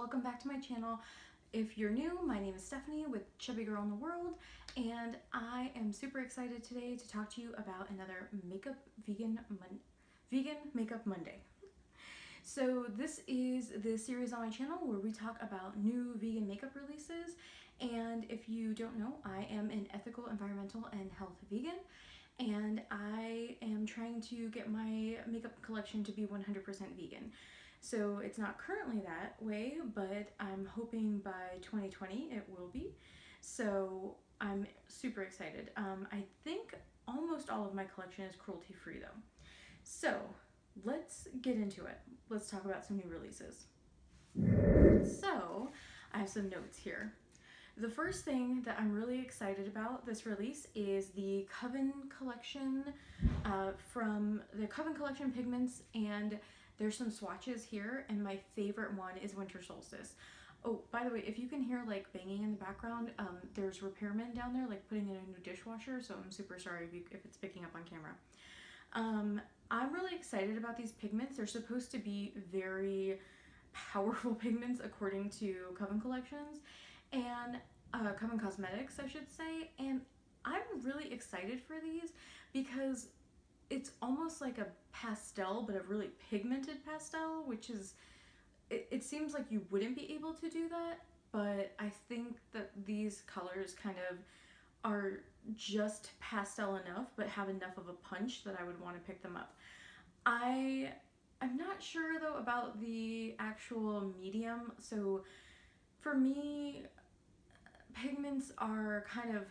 welcome back to my channel. If you're new, my name is Stephanie with Chubby Girl in the World, and I am super excited today to talk to you about another vegan makeup Monday. So this is the series on my channel where we talk about new vegan makeup releases, and if you don't know, I am an ethical, environmental, and health vegan, and I am trying to get my makeup collection to be 100% vegan. So it's not currently that way, but I'm hoping by 2020 it will be. So I'm super excited. I think almost all of my collection is cruelty-free though. So let's get into it. Let's talk about some new releases. So I have some notes here. The first thing that I'm really excited about this release is the Coven Collection from the Coven Collection pigments, and there's some swatches here, and my favorite one is Winter Solstice. Oh, by the way, if you can hear like banging in the background, there's repairmen down there like putting in a new dishwasher, so I'm super sorry if it's picking up on camera. I'm really excited about these pigments. They're supposed to be very powerful pigments according to Coven Collections, and Coven Cosmetics, I should say, and I'm really excited for these because it's almost like a pastel, but a really pigmented pastel, which is, it seems like you wouldn't be able to do that, but I think that these colors kind of are just pastel enough, but have enough of a punch that I would want to pick them up. I'm not sure though about the actual medium, so for me, pigments are kind of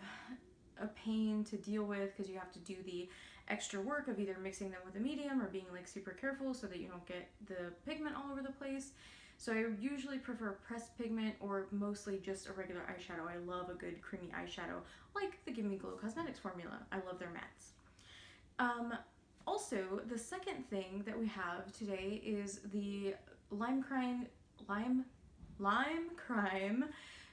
a pain to deal with because you have to do the extra work of either mixing them with a medium or being like super careful so that you don't get the pigment all over the place. So I usually prefer pressed pigment or mostly just a regular eyeshadow. I love a good creamy eyeshadow like the Give Me Glow Cosmetics formula. I love their mattes. Also, the second thing that we have today is the Lime Crime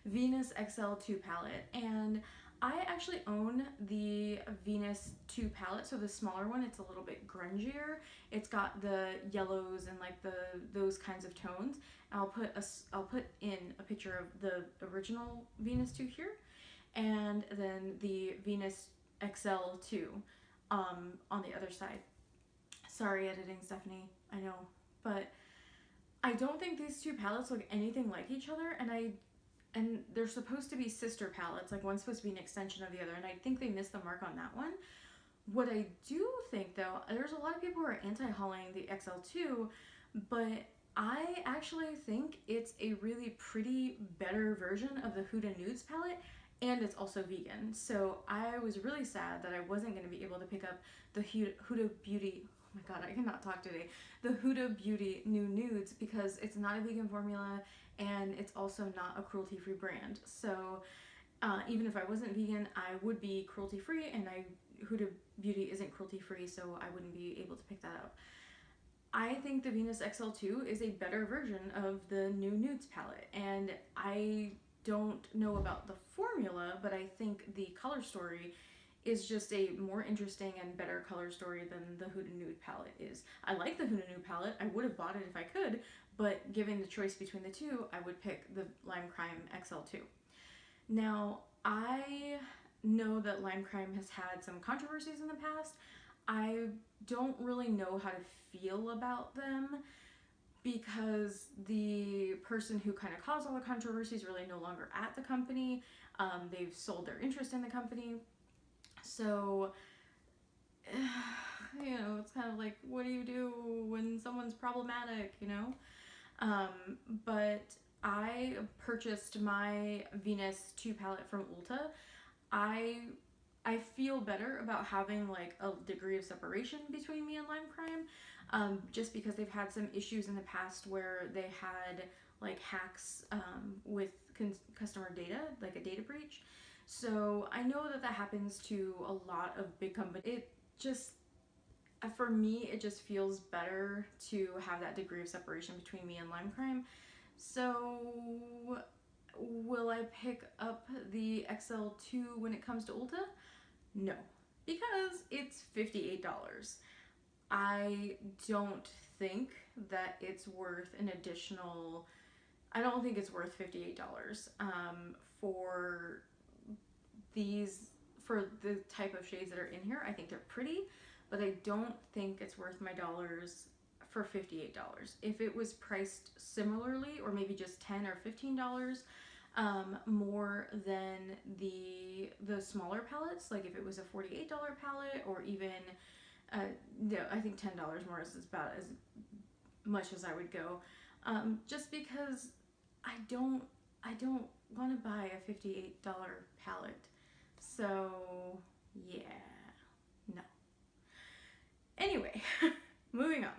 Venus XL2 palette, and I actually own the Venus 2 palette, so the smaller one. It's a little bit grungier. It's got the yellows and like those kinds of tones. I'll put in a picture of the original Venus 2 here, and then the Venus XL2 on the other side. Sorry, editing, Stephanie. I know, but I don't think these two palettes look anything like each other, and they're supposed to be sister palettes, like one's supposed to be an extension of the other, and I think they missed the mark on that one. What I do think though, there's a lot of people who are anti-hauling the XL2, but I actually think it's a really pretty better version of the Huda Nudes palette, and it's also vegan. So I was really sad that I wasn't going to be able to pick up the Huda Beauty, oh my god, I cannot talk today, the Huda Beauty New Nudes, because it's not a vegan formula, and it's also not a cruelty-free brand. So even if I wasn't vegan, I would be cruelty-free, and Huda Beauty isn't cruelty-free, so I wouldn't be able to pick that up. I think the Venus XL2 is a better version of the New Nudes palette, and I don't know about the formula, but I think the color story is just a more interesting and better color story than the Huda Nude palette is. I like the Huda Nude palette. I would have bought it if I could, but given the choice between the two, I would pick the Lime Crime XL2. Now, I know that Lime Crime has had some controversies in the past. I don't really know how to feel about them because the person who kind of caused all the controversies is really no longer at the company. They've sold their interest in the company. So, you know, it's kind of like, what do you do when someone's problematic, you know? But I purchased my Venus 2 palette from Ulta. I feel better about having like a degree of separation between me and Lime Crime, just because they've had some issues in the past where they had like hacks with customer data, like a data breach. So I know that that happens to a lot of big companies. It just, for me, it just feels better to have that degree of separation between me and Lime Crime. So will I pick up the XL2 when it comes to Ulta? No, because it's $58. I don't think that it's worth an additional I don't think it's worth $58 for these, for the type of shades that are in here. I think they're pretty, but I don't think it's worth my dollars for $58. If it was priced similarly, or maybe just $10 or $15 more than the smaller palettes, like if it was a $48 palette, or even no, I think $10 more is about as much as I would go, just because I don't want to buy a $58 palette. So yeah, no. Anyway, moving on.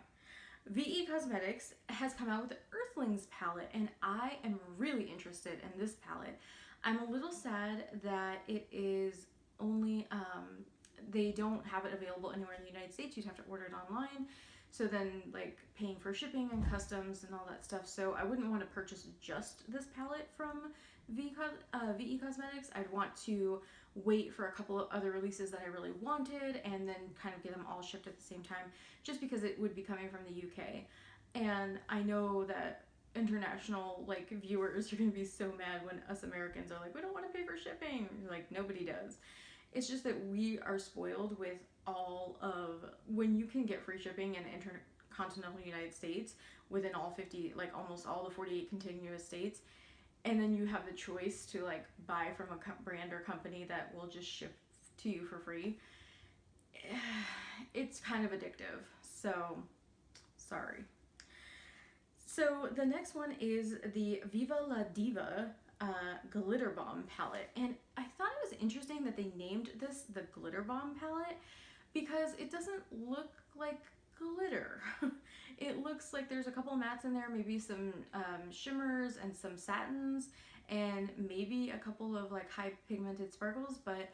VE Cosmetics has come out with the Earthlings palette, and I am really interested in this palette. I'm a little sad that it is only, they don't have it available anywhere in the United States. You'd have to order it online. So then, like, paying for shipping and customs and all that stuff. So I wouldn't want to purchase just this palette from VE Cosmetics. I'd want to wait for a couple of other releases that I really wanted, and then kind of get them all shipped at the same time, just because it would be coming from the UK. And I know that international, like, viewers are going to be so mad when us Americans are like, we don't want to pay for shipping. Like, nobody does. It's just that we are spoiled with all of, when you can get free shipping in intercontinental United States within all 50, like almost all the 48 contiguous states, and then you have the choice to like buy from a brand or company that will just ship to you for free. It's kind of addictive, so sorry. So the next one is the Viva La Diva Glitter Bomb palette, and I thought it was interesting that they named this the Glitter Bomb palette, because it doesn't look like glitter. It looks like there's a couple mattes in there, maybe some shimmers and some satins, and maybe a couple of like high pigmented sparkles, but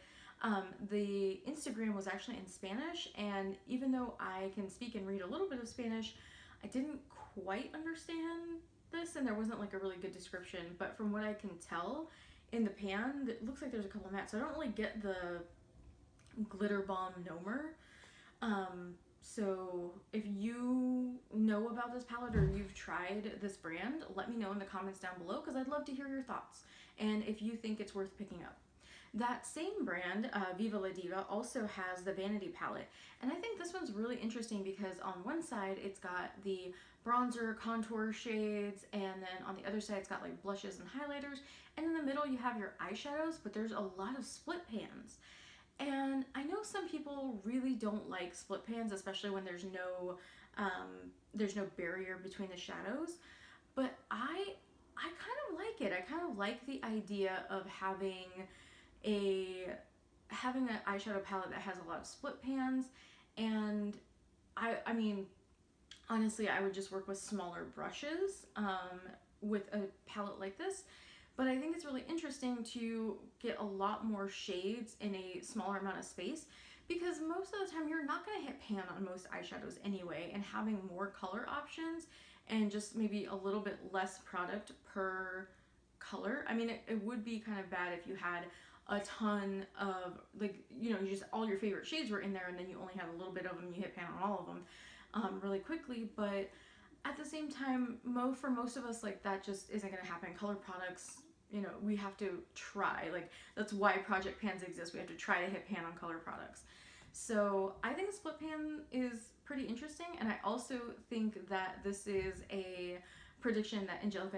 the Instagram was actually in Spanish, and even though I can speak and read a little bit of Spanish, I didn't quite understand this, and there wasn't like a really good description. But from what I can tell in the pan, it looks like there's a couple mattes, so I don't really get the glitter bomb nomer. So if you know about this palette or you've tried this brand, let me know in the comments down below, because I'd love to hear your thoughts and if you think it's worth picking up. That same brand, Viva La Diva, also has the Vanity palette, and I think this one's really interesting because on one side it's got the bronzer contour shades, and then on the other side it's got like blushes and highlighters, and in the middle you have your eyeshadows, but there's a lot of split pans. And I know some people really don't like split pans, especially when there's no barrier between the shadows, but I kind of like it. I kind of like the idea of having an eyeshadow palette that has a lot of split pans. And I mean, honestly, I would just work with smaller brushes with a palette like this. But I think it's really interesting to get a lot more shades in a smaller amount of space, because most of the time you're not going to hit pan on most eyeshadows anyway, and having more color options and just maybe a little bit less product per color. I mean, it would be kind of bad if you had a ton of, like, you know, just all your favorite shades were in there and then you only had a little bit of them, you hit pan on all of them really quickly. But at the same time, for most of us, like, that just isn't going to happen. Color products, you know, we have to try. Like, that's why project pans exist. We have to try to hit pan on color products. So I think split pan is pretty interesting, and I also think that this is a prediction that Angelica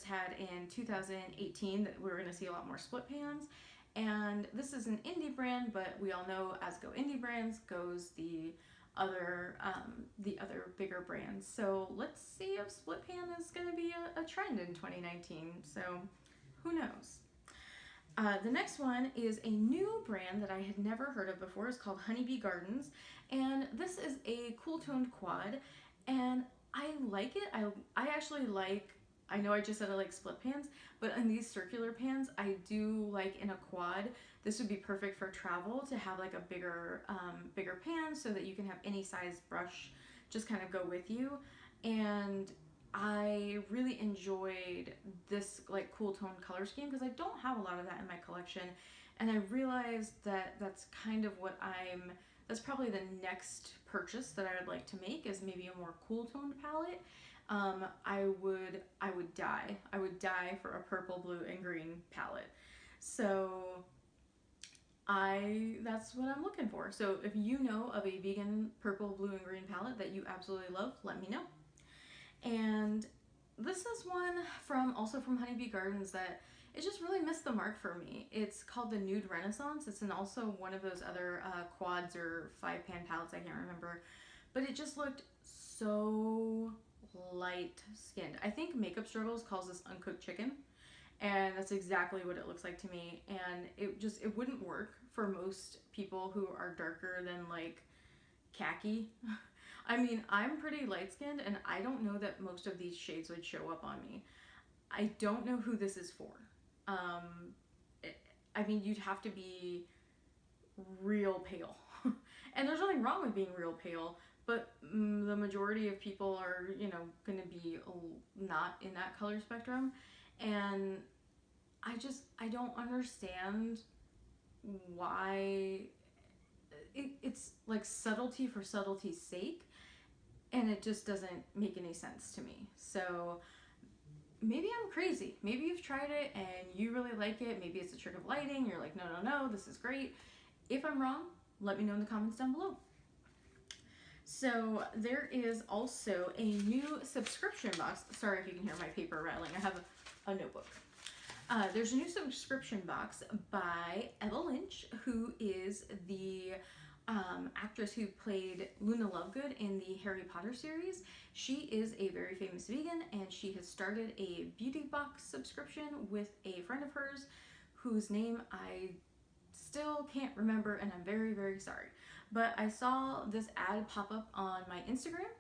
had in 2018, that we were going to see a lot more split pans. And this is an indie brand, but we all know as go indie brands goes the other bigger brands. So let's see if split pan is going to be a trend in 2019. So who knows? The next one is a new brand that I had never heard of before. It's called Honeybee Gardens, and this is a cool toned quad, and I like it. I actually like, I know I just said I like split pans, but in these circular pans, I do like in a quad. This would be perfect for travel, to have like a bigger pan, so that you can have any size brush just kind of go with you. And I really enjoyed this like cool toned color scheme, because I don't have a lot of that in my collection, and I realized that that's kind of what that's probably the next purchase that I would like to make, is maybe a more cool toned palette. I would die. I would die for a purple, blue, and green palette. So that's what I'm looking for. So if you know of a vegan purple, blue, and green palette that you absolutely love, let me know. And this is one also from Honeybee Gardens that it just really missed the mark for me. It's called the Nude Renaissance. It's also one of those other quads or 5-pan palettes, I can't remember. But it just looked so light skinned. I think Makeup Struggles calls this uncooked chicken. And that's exactly what it looks like to me. And it wouldn't work for most people who are darker than like khaki. I mean, I'm pretty light skinned and I don't know that most of these shades would show up on me. I don't know who this is for. I mean, you'd have to be real pale. And there's nothing wrong with being real pale, but the majority of people are, going to be not in that color spectrum. And I don't understand why it's like subtlety for subtlety's sake, and it just doesn't make any sense to me. So maybe I'm crazy. Maybe you've tried it and you really like it. Maybe it's a trick of lighting. You're like, no, this is great. If I'm wrong, let me know in the comments down below. So there is also a new subscription box. Sorry if you can hear my paper rattling. I have a notebook. There's a new subscription box by Ella Lynch, who is the actress who played Luna Lovegood in the Harry Potter series. She is a very famous vegan, and she has started a beauty box subscription with a friend of hers whose name I still can't remember, and I'm very, very sorry. But I saw this ad pop up on my Instagram,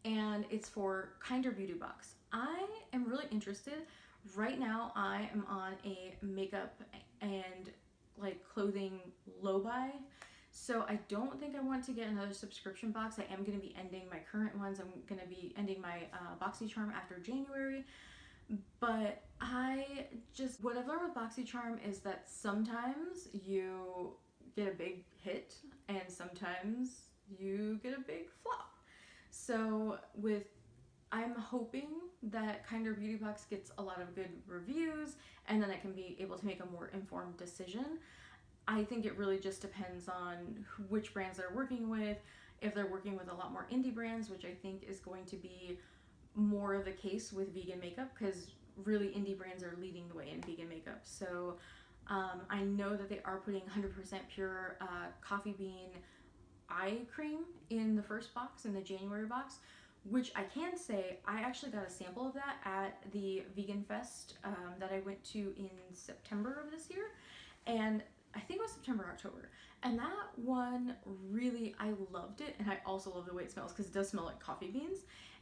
and it's for Kinder Beauty Box. I am really interested. Right now, I am on a makeup and like clothing low buy. So I don't think I want to get another subscription box. I am going to be ending my current ones. I'm going to be ending my BoxyCharm after January. But what I've learned with BoxyCharm is that sometimes you get a big hit and sometimes you get a big flop. So I'm hoping that Kinder Beauty Box gets a lot of good reviews and then I can be able to make a more informed decision. I think it really just depends on which brands they're working with. If they're working with a lot more indie brands, which I think is going to be more of the case with vegan makeup, because really indie brands are leading the way in vegan makeup. So I know that they are putting 100% pure coffee bean eye cream in the first box, in the January box, which I can say I actually got a sample of that at the Vegan Fest that I went to in September of this year. And I think it was September or October. And that one really, I loved it. And I also love the way it smells because it does smell like coffee beans.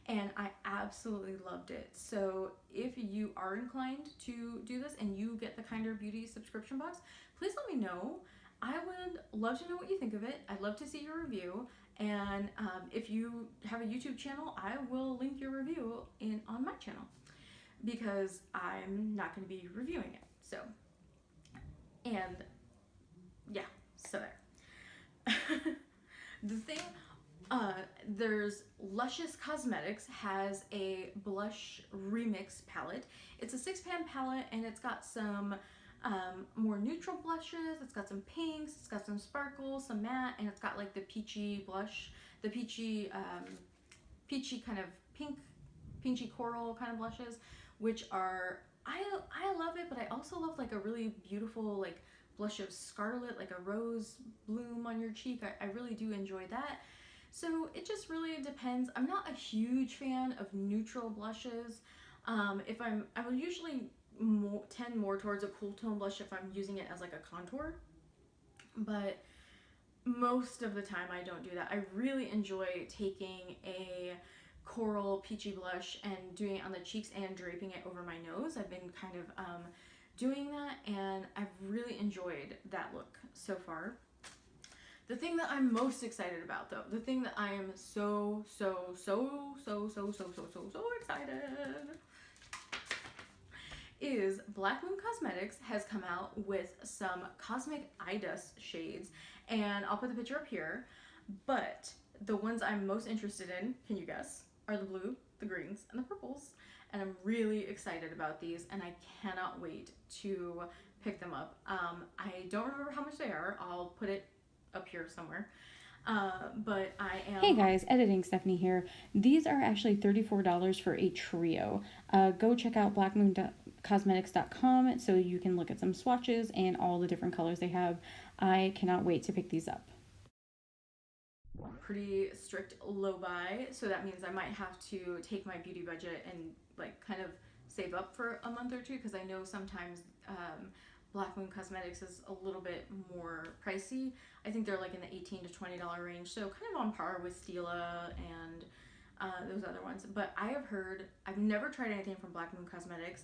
And I absolutely loved it. So if you are inclined to do this and you get the Kinder Beauty subscription box, please let me know. I would love to know what you think of it. I'd love to see your review. And if you have a YouTube channel, I will link your review on my channel because I'm not going to be reviewing it. So, and yeah, so there. The thing, there's Luscious Cosmetics has a blush remix palette. It's a 6-pan palette and it's got some more neutral blushes. It's got some pinks, it's got some sparkles, some matte, and it's got like the peachy blush, the peachy kind of pink, peachy coral kind of blushes, which are, I love it, but I also love like a really beautiful like blush of scarlet, like a rose bloom on your cheek. I really do enjoy that. So it just really depends. I'm not a huge fan of neutral blushes. I would usually tend more towards a cool tone blush if I'm using it as like a contour, but most of the time I don't do that. I really enjoy taking a coral peachy blush and doing it on the cheeks and draping it over my nose. I've been kind of doing that and I've really enjoyed that look so far. The thing that I'm most excited about though, the thing that I am so excited is Black Moon Cosmetics has come out with some Cosmic Eye Dust shades, and I'll put the picture up here, but the ones I'm most interested in, can you guess? are the blue, the greens, and the purples. And I'm really excited about these, and I cannot wait to pick them up. I don't remember how much they are. I'll put it up here somewhere. But I am. Hey guys, editing Stephanie here. These are actually $34 for a trio. Go check out blackmooncosmetics.com so you can look at some swatches and all the different colors they have. I cannot wait to pick these up. Pretty strict low buy, so that means I might have to take my beauty budget and like kind of save up for a month or two, because I know sometimes Black Moon Cosmetics is a little bit more pricey. I think they're like in the $18 to $20 range, so kind of on par with Stila and those other ones. But I have heard, I've never tried anything from Black Moon Cosmetics,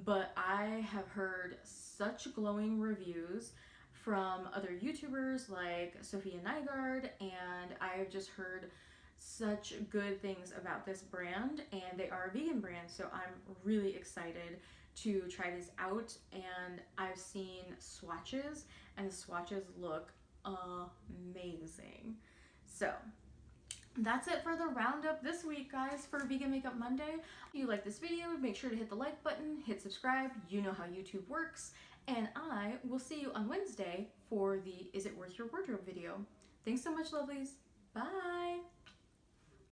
but I have heard such glowing reviews from other YouTubers like Sophia Nygaard, and I've just heard such good things about this brand, and they are a vegan brand, so I'm really excited to try this out. And I've seen swatches, and the swatches look amazing. So that's it for the roundup this week, guys, for Vegan Makeup Monday. If you like this video, make sure to hit the like button, hit subscribe. You know how YouTube works. And I will see you on Wednesday for the Is It Worth Your Wardrobe video. Thanks so much, lovelies. Bye.